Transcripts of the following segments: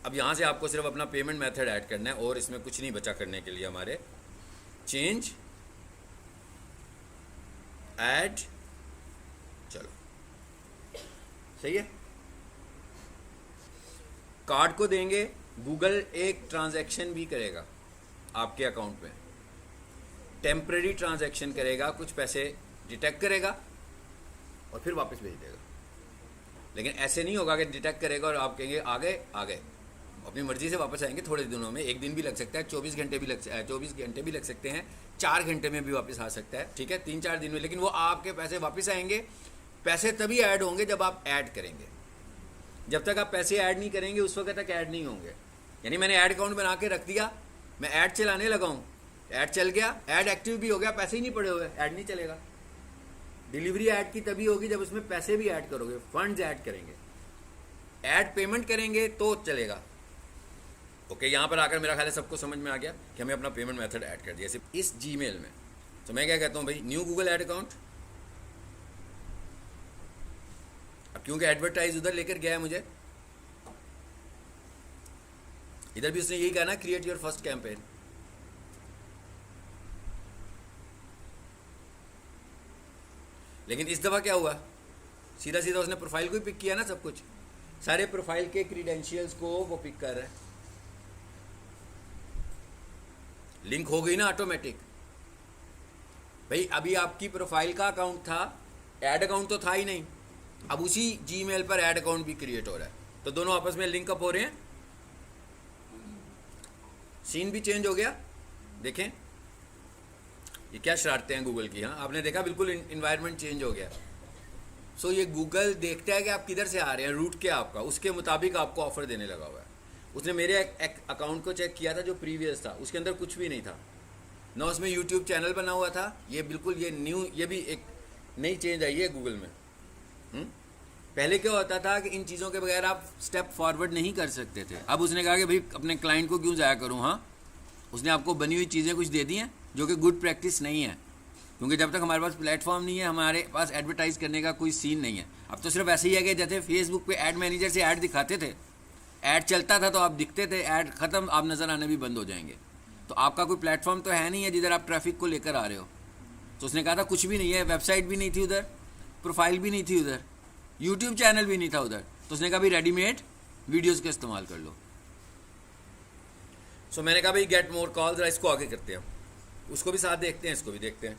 अब यहाँ से आपको सिर्फ अपना पेमेंट मेथड ऐड करना है और इसमें कुछ नहीं बचा करने के लिए हमारे। चेंज, ऐड, चलो सही है। कार्ड को देंगे, गूगल एक ट्रांजैक्शन भी करेगा आपके अकाउंट में, टेम्परेरी ट्रांजैक्शन करेगा, कुछ पैसे डिटेक्ट करेगा और फिर वापस भेज देगा। लेकिन ऐसे नहीं होगा कि डिटेक्ट करेगा और आप कहेंगे आ गए आ गए, अपनी मर्जी से वापस आएंगे थोड़े दिनों में। एक दिन भी लग सकता है, 24 घंटे भी लग सकते हैं, 4 घंटे में भी वापस आ सकता है, ठीक है, 3-4 दिन में। लेकिन वो आपके पैसे वापस आएंगे। पैसे तभी ऐड होंगे जब आप ऐड करेंगे। जब तक आप पैसे ऐड नहीं करेंगे उस वक्त तक ऐड नहीं होंगे। यानी मैंने ऐड अकाउंट बना के रख दिया, मैं ऐड चलाने लगा हूँ, ऐड चल गया, ऐड एक्टिव भी हो गया, पैसे ही नहीं पड़े हुए, ऐड नहीं चलेगा। डिलीवरी ऐड की तभी होगी जब उसमें पैसे भी ऐड करोगे, फंड्स ऐड करेंगे, ऐड पेमेंट करेंगे तो चलेगा। ओके, यहाँ पर आकर मेरा ख्याल है सबको समझ में आ गया कि हमें अपना पेमेंट मेथड ऐड कर दिया। सिर्फ इस जीमेल में तो मैं क्या कहता हूँ भाई, न्यू गूगल ऐड अकाउंट। अब क्योंकि एडवर्टाइज उधर लेकर गया है मुझे, इधर भी उसने यही कहा ना, क्रिएट योर फर्स्ट कैंपेन। लेकिन इस दफ़ा क्या हुआ, सीधा सीधा उसने प्रोफाइल को ही पिक किया ना, सब कुछ, सारे प्रोफाइल के क्रीडेंशियल्स को वो पिक कर रहा है। लिंक हो गई ना ऑटोमेटिक। भाई अभी आपकी प्रोफाइल का अकाउंट था, ऐड अकाउंट तो था ही नहीं, अब उसी जीमेल पर ऐड अकाउंट भी क्रिएट हो रहा है, तो दोनों आपस में लिंक अप हो रहे हैं, सीन भी चेंज हो गया। देखें ये क्या शरारतें हैं गूगल की। हाँ, आपने देखा, बिल्कुल इन्वायरमेंट चेंज हो गया। सो ये गूगल देखता है कि आप किधर से आ रहे हैं, रूट क्या आपका, उसके मुताबिक आपको ऑफर देने लगा हुआ है। उसने मेरे एक अकाउंट को चेक किया था जो प्रीवियस था, उसके अंदर कुछ भी नहीं था ना, उसमें यूट्यूब चैनल बना हुआ था। ये बिल्कुल ये न्यू, ये भी एक नई चेंज आई है गूगल में। पहले क्या होता था कि इन चीज़ों के बगैर आप स्टेप फॉरवर्ड नहीं कर सकते थे। अब उसने कहा कि भाई अपने क्लाइंट को क्यों ज़ाया करूँ। हाँ, उसने आपको बनी हुई चीज़ें कुछ दे दी हैं जो कि गुड प्रैक्टिस नहीं है, क्योंकि जब तक हमारे पास प्लेटफॉर्म नहीं है, हमारे पास एडवर्टाइज़ करने का कोई सीन नहीं है। अब तो सिर्फ ऐसे ही है कि जैसे फेसबुक पे ऐड मैनेजर से ऐड दिखाते थे, ऐड चलता था तो आप दिखते थे, ऐड ख़त्म, आप नज़र आने भी बंद हो जाएंगे। तो आपका कोई प्लेटफॉर्म तो है नहीं है जिधर आप ट्रैफिक को लेकर आ रहे हो। तो उसने कहा था कुछ भी नहीं है, वेबसाइट भी नहीं थी उधर, प्रोफाइल भी नहीं थी उधर, यूट्यूब चैनल भी नहीं था उधर। तो उसने कहा भाई रेडीमेड वीडियोज़ का इस्तेमाल कर लो। सो मैंने कहा भाई गेट मोर कॉल, जरा इसको आगे करते हैं, उसको भी साथ देखते हैं, इसको भी देखते हैं।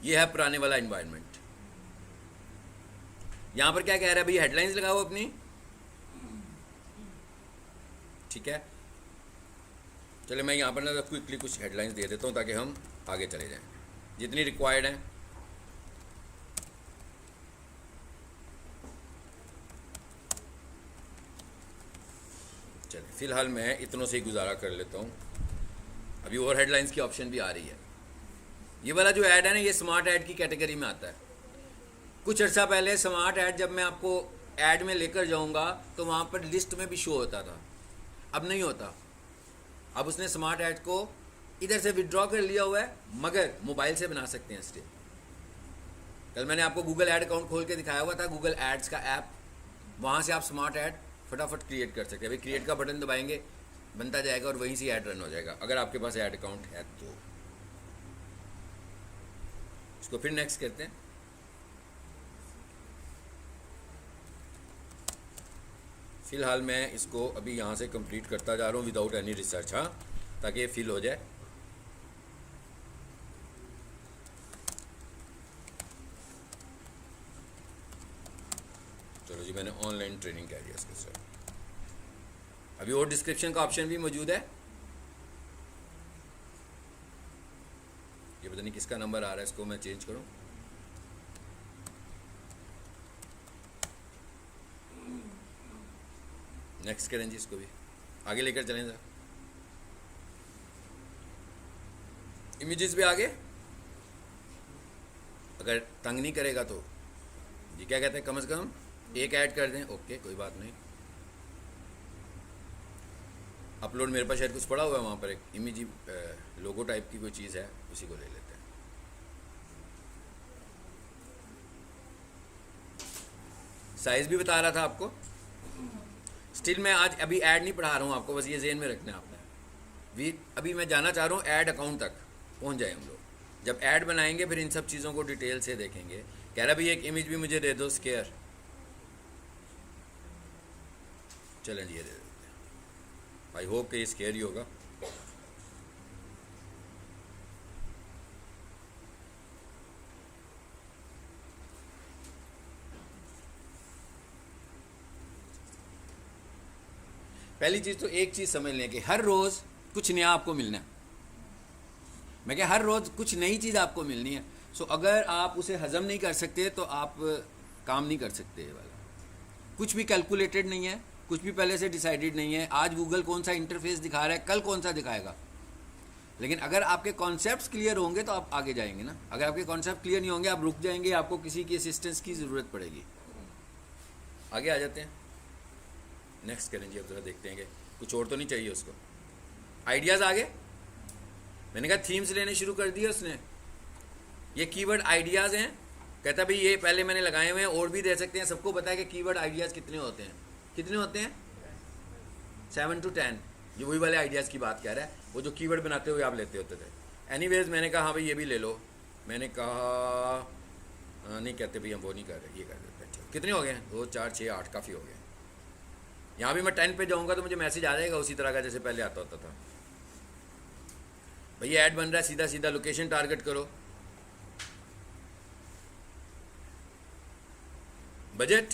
ये है पुराने वाला एनवायरनमेंट। यहां पर क्या कह रहा है भाई, हेडलाइंस लगाओ अपनी, ठीक है। चले मैं यहां पर ना क्विकली कुछ हेडलाइंस दे देता हूं ताकि हम आगे चले जाएं जितनी रिक्वायर्ड हैं। चलिए फिलहाल मैं इतनों से ही गुजारा कर लेता हूं, अभी और हेडलाइंस की ऑप्शन भी आ रही है। ये वाला जो ऐड है ना, ये स्मार्ट ऐड की कैटेगरी में आता है। कुछ अर्सा पहले स्मार्ट ऐड जब मैं आपको ऐड में लेकर जाऊंगा तो वहाँ पर लिस्ट में भी शो होता था, अब नहीं होता। अब उसने स्मार्ट ऐड को इधर से विड्रॉ कर लिया हुआ है, मगर मोबाइल से बना सकते हैं स्टिल। कल मैंने आपको गूगल ऐड अकाउंट खोल के दिखाया हुआ था, गूगल एड्स का ऐप, वहाँ से आप स्मार्ट ऐड फटाफट क्रिएट कर सकते हैं। भाई क्रिएट का बटन दबाएंगे, बनता जाएगा और वहीं से ऐड रन हो जाएगा, अगर आपके पास ऐड अकाउंट है तो। इसको फिर नेक्स्ट करते हैं। फिलहाल मैं इसको अभी यहाँ से कंप्लीट करता जा रहा हूँ विदाउट एनी रिसर्च, हाँ, ताकि ये फिल हो जाए। चलो जी, मैंने ऑनलाइन ट्रेनिंग कह दिया इसके सर। अभी और डिस्क्रिप्शन का ऑप्शन भी मौजूद है। ये पता नहीं किसका नंबर आ रहा है, इसको मैं चेंज करूँ। नेक्स्ट करें जी, इसको भी आगे लेकर चलें सर। इमेजेस भी आगे, अगर तंग नहीं करेगा तो जी क्या कहते हैं, कम से कम एक ऐड कर दें। ओके, कोई बात नहीं। अपलोड मेरे पास शायद कुछ पड़ा हुआ है, वहाँ पर एक इमेज लोगो टाइप की कोई चीज़ है, उसी को ले लेते हैं। साइज़ भी बता रहा था आपको। स्टिल मैं आज अभी ऐड नहीं पढ़ा रहा हूँ आपको, बस ये ज़हन में रखना है आपने। अभी मैं जाना चाह रहा हूँ ऐड अकाउंट तक पहुँच जाए हम लोग। जब ऐड बनाएंगे फिर इन सब चीज़ों को डिटेल से देखेंगे। कह रहा भैया एक इमेज भी मुझे दे दो स्केयर। चलें ये दे देते हैं। आई होप कि ये स्केयर ही होगा। पहली चीज़ तो एक चीज़ समझ लें कि हर रोज़ कुछ नया आपको मिलना है। मैं क्या, हर रोज़ कुछ नई चीज़ आपको मिलनी है। सो अगर आप उसे हज़म नहीं कर सकते तो आप काम नहीं कर सकते। ये वाला कुछ भी कैलकुलेटेड नहीं है, कुछ भी पहले से डिसाइडेड नहीं है। आज गूगल कौन सा इंटरफेस दिखा रहा है, कल कौन सा दिखाएगा। लेकिन अगर आपके कॉन्सेप्ट्स क्लियर होंगे तो आप आगे जाएंगे ना। अगर आपके कॉन्सेप्ट क्लियर नहीं होंगे आप रुक जाएंगे, आपको किसी की असिस्टेंस की ज़रूरत पड़ेगी। आगे आ जाते हैं, नेक्स्ट करें जी। अब ज़रा देखते हैं कि कुछ और तो नहीं चाहिए उसको। आइडियाज़ आ गए। मैंने कहा थीम्स लेने शुरू कर दिए उसने। ये कीवर्ड आइडियाज़ हैं। कहता भाई ये पहले मैंने लगाए हुए हैं, और भी दे सकते हैं। सबको पता है कि कीवर्ड आइडियाज़ कितने होते हैं, कितने होते हैं 7 to 10। ये वही वाले आइडियाज़ की बात कह रहा है, वो जो कीवर्ड बनाते हुए आप लेते होते थे। एनीवेज मैंने कहा हाँ भाई ये भी ले लो। मैंने कहा नहीं कहते भाई हम वो नहीं कर रहे, ये कर देते हैं। कितने हो गए? 2 4 6 8 काफ़ी हो गए। यहाँ भी मैं 10 पे जाऊँगा तो मुझे मैसेज आ जाएगा उसी तरह का जैसे पहले आता होता था। भैया ऐड बन रहा है, सीधा सीधा लोकेशन टारगेट करो। बजट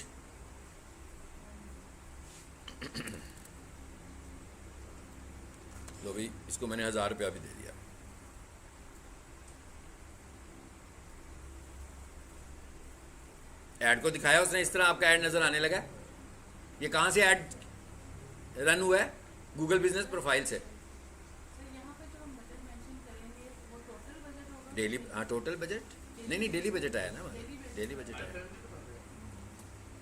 लो भाई, इसको मैंने 1000 रुपया भी दे दिया। ऐड को दिखाया उसने, इस तरह आपका ऐड नज़र आने लगा। ये कहाँ से ऐड रन हुआ है? गूगल बिजनेस प्रोफाइल से। डेली, हाँ टोटल बजट नहीं डेली बजट आया ना, डेली बजट आया।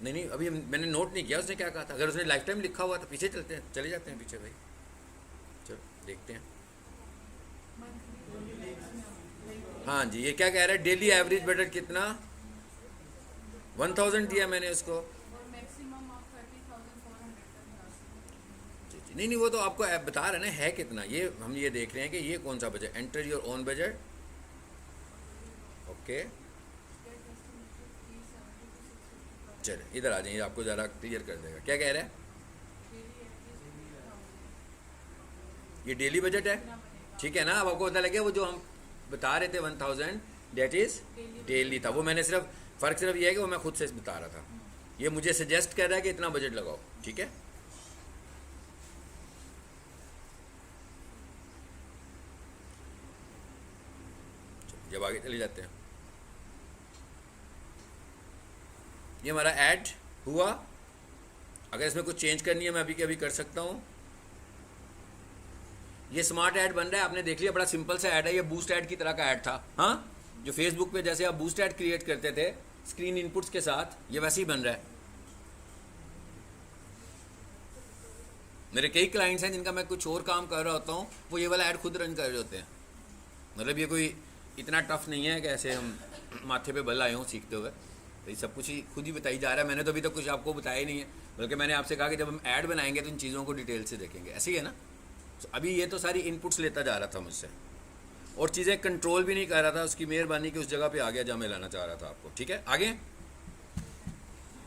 नहीं अभी मैंने नोट नहीं किया उसने क्या कहा था। अगर उसने लाइफ टाइम लिखा हुआ तो पीछे चले जाते हैं पीछे भाई। चलो देखते हैं। हाँ जी, ये क्या कह रहा है? डेली एवरेज बजट कितना? 1000 दिया मैंने उसको। नहीं वो तो आपको ऐप बता रहे ना है कितना। ये हम ये देख रहे हैं कि ये कौन सा budget. Enter your own budget. Okay चले इधर आ जाइए, आपको ज़रा क्लियर कर देगा। क्या कह रहा है? ये डेली बजट है, ठीक है ना। अब आपको पता लगे वो जो हम बता रहे थे 1000 डेट इज़ डेली था। वो मैंने फ़र्क सिर्फ ये है कि वो मैं खुद से बता रहा था। ये मुझे सजेस्ट कर रहा है कि इतना बजट लगाओ, ठीक है। जब आगे चले जाते हैं, ये हमारा ऐड हुआ। अगर इसमें कुछ चेंज करनी है मैं अभी के अभी कर सकता हूँ। ये स्मार्ट ऐड बन रहा है, आपने देख लिया, बड़ा सिंपल सा ऐड है। ये बूस्ट ऐड की तरह का ऐड था, हाँ, जो फेसबुक पे जैसे आप बूस्ट ऐड क्रिएट करते थे स्क्रीन इनपुट्स के साथ, ये वैसे ही बन रहा है। मेरे कई क्लाइंट्स हैं जिनका मैं कुछ और काम कर रहा होता हूँ, वो ये वाला ऐड खुद रन कर रहे होते हैं। मतलब ये कोई इतना टफ नहीं है कि ऐसे हम माथे पे बल आए हों सीखते हुए। तो ये सब कुछ ही खुद ही बताई जा रहा है। मैंने तो अभी तक कुछ आपको बताया ही नहीं है, बल्कि मैंने आपसे कहा कि जब हम ऐड बनाएंगे तो इन चीज़ों को डिटेल से देखेंगे। ऐसे ही है ना। तो अभी ये तो सारी इनपुट्स लेता जा रहा था मुझसे, और चीज़ें कंट्रोल भी नहीं कर रहा था। उसकी मेहरबानी की उस जगह पे आ गया जहाँ मैं लाना चाह रहा था आपको, ठीक है। आगे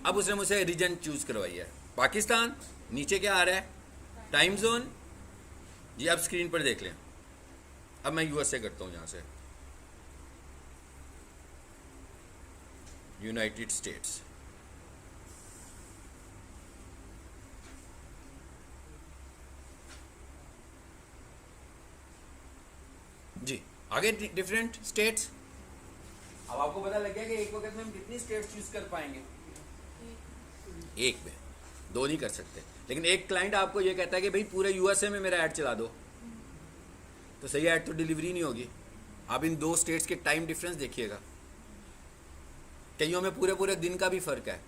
अब उसने मुझसे रीजन चूज़ करवाई है, पाकिस्तान। नीचे क्या आ रहा है? टाइम जोन जी। आप स्क्रीन पर देख लें। अब मैं यूएसए करता हूँ यहाँ से, यूनाइटेड स्टेट्स। जी आगे डिफरेंट स्टेट्स। अब आपको पता लग गया कि एक वक्त में हम कितनी स्टेट्स चूज कर पाएंगे। एक में, दो नहीं कर सकते। लेकिन एक क्लाइंट आपको ये कहता है कि भाई पूरे यूएसए में मेरा ऐड चला दो, तो सही ऐड तो डिलीवरी नहीं होगी। आप इन दो स्टेट्स के टाइम डिफरेंस देखिएगा। कईयों में पूरे पूरे दिन का भी फ़र्क है।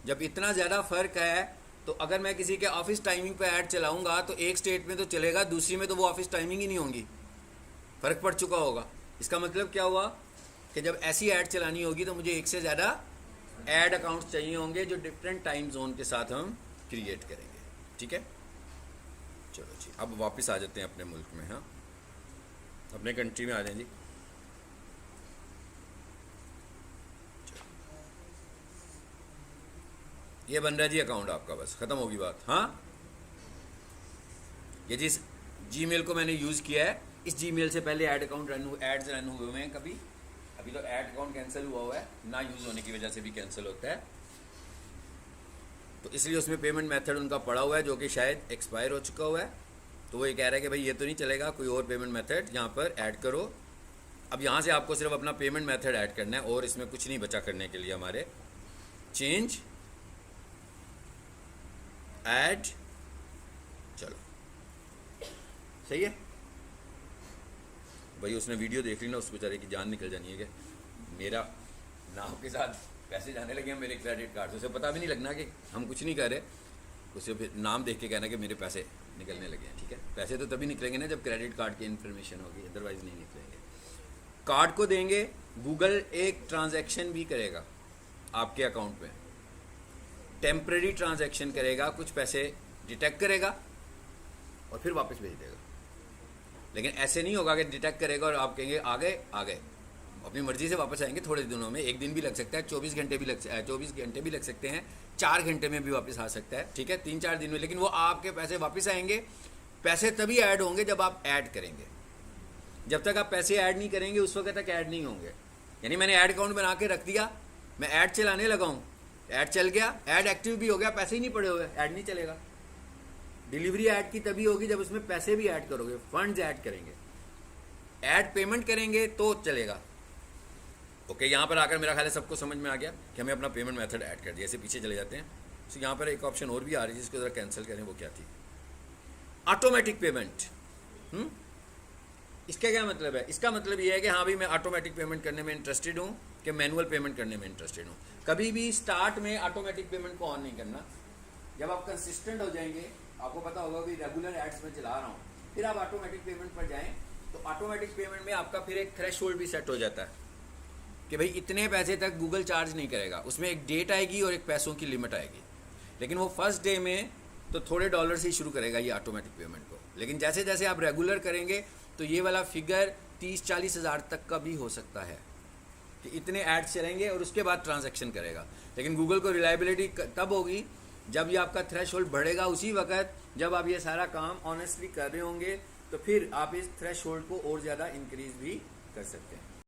जब इतना ज़्यादा फ़र्क है तो अगर मैं किसी के ऑफिस टाइमिंग पे ऐड चलाऊंगा तो एक स्टेट में तो चलेगा, दूसरी में तो वो ऑफिस टाइमिंग ही नहीं होंगी। फ़र्क पड़ चुका होगा। इसका मतलब क्या हुआ कि जब ऐसी ऐड चलानी होगी तो मुझे एक से ज़्यादा ऐड अकाउंट्स चाहिए होंगे जो डिफरेंट टाइम जोन के साथ हम क्रिएट करेंगे। ठीक है, चलो जी अब वापस आ जाते हैं अपने मुल्क में। हाँ, अपने कंट्री में आ जाएं जी। ये बन रहा है जी अकाउंट आपका, बस ख़त्म होगी बात। हाँ, ये जिस जीमेल को मैंने यूज़ किया है, इस जीमेल से पहले एड्स रन हुए हैं कभी? अभी तो ऐड अकाउंट कैंसिल हुआ है, ना यूज़ होने की वजह से भी कैंसिल होता है, तो इसलिए उसमें पेमेंट मेथड उनका पड़ा हुआ है जो कि शायद एक्सपायर हो चुका हुआ है। तो वो ये कह रहा है कि भाई ये तो नहीं चलेगा, कोई और पेमेंट मेथड यहाँ पर ऐड करो। अब यहाँ से आपको सिर्फ अपना पेमेंट मेथड ऐड करना है और इसमें कुछ नहीं बचा करने के लिए हमारे। चेंज ऐड, चलो सही है भाई। उसने वीडियो देख ली ना, उस बेचारे की जान निकल जानी है कि मेरा नाम के साथ पैसे जाने लगे हैं मेरे क्रेडिट कार्ड से। उसे पता भी नहीं लगना कि हम कुछ नहीं कर रहे, उसे फिर नाम देख के कहना कि मेरे पैसे निकलने लगे हैं। ठीक है, पैसे तो तभी निकलेंगे ना जब क्रेडिट कार्ड की इन्फॉर्मेशन होगी, अदरवाइज नहीं निकलेंगे। कार्ड को देंगे, गूगल एक ट्रांजैक्शन भी करेगा आपके अकाउंट में, टेम्परेरी ट्रांजैक्शन करेगा, कुछ पैसे डिटेक्ट करेगा और फिर वापस भेज देगा। लेकिन ऐसे नहीं होगा कि डिटेक्ट करेगा और आप कहेंगे आ गए आ गए, अपनी मर्जी से वापस आएंगे थोड़े दिनों में। एक दिन भी लग सकता है, 24 घंटे भी लग सकते हैं, 4 घंटे में भी वापस आ सकता है। ठीक है, 3-4 दिन में, लेकिन वो आपके पैसे वापस आएंगे। पैसे तभी ऐड होंगे जब आप ऐड करेंगे। जब तक आप पैसे ऐड नहीं करेंगे उस वक्त तक ऐड नहीं होंगे। यानी मैंने ऐड अकाउंट बना के रख दिया, मैं ऐड चलाने लगा हूँ, ऐड चल गया, ऐड एक्टिव भी हो गया, पैसे ही नहीं पड़े हुए, ऐड नहीं चलेगा। डिलीवरी ऐड की तभी होगी जब उसमें पैसे भी ऐड करोगे, फंड्स ऐड करेंगे, ऐड पेमेंट करेंगे तो चलेगा। ओके, यहाँ पर आकर मेरा ख्याल है सबको समझ में आ गया कि हमें अपना पेमेंट मेथड ऐड कर दिया। ऐसे पीछे चले जाते हैं। तो यहाँ पर एक ऑप्शन और भी आ रही है जिसको ज़रा कैंसिल करें, वो क्या थी? Automatic payment. इसका क्या मतलब है? इसका मतलब ये है कि हाँ भाई मैं ऑटोमेटिक पेमेंट करने में इंटरेस्टेड हूँ कि मैनुअल पेमेंट करने में इंटरेस्टेड हूँ। कभी भी स्टार्ट में ऑटोमेटिक पेमेंट को ऑन नहीं करना। जब आप कंसिस्टेंट हो जाएंगे, आपको पता होगा कि रेगुलर एड्स में चला रहा हूँ, फिर आप ऑटोमेटिक पेमेंट पर जाएं, तो ऑटोमेटिक पेमेंट में आपका फिर एक थ्रेशोल्ड भी सेट हो जाता है कि भाई इतने पैसे तक गूगल चार्ज नहीं करेगा। उसमें एक डेट आएगी और एक पैसों की लिमिट आएगी, लेकिन वो फर्स्ट डे में तो थोड़े डॉलर से ही शुरू करेगा ये ऑटोमेटिक पेमेंट को। लेकिन जैसे जैसे आप रेगुलर करेंगे तो ये वाला फिगर 30-40 हज़ार तक का भी हो सकता है कि इतने एड्स चलेंगे और उसके बाद ट्रांजैक्शन करेगा। लेकिन गूगल को रिलायबिलिटी तब होगी जब ये आपका थ्रेशोल्ड बढ़ेगा, उसी वक्त जब आप ये सारा काम ऑनेस्टली कर रहे होंगे, तो फिर आप इस थ्रेशोल्ड को और ज़्यादा इंक्रीज भी कर सकते हैं।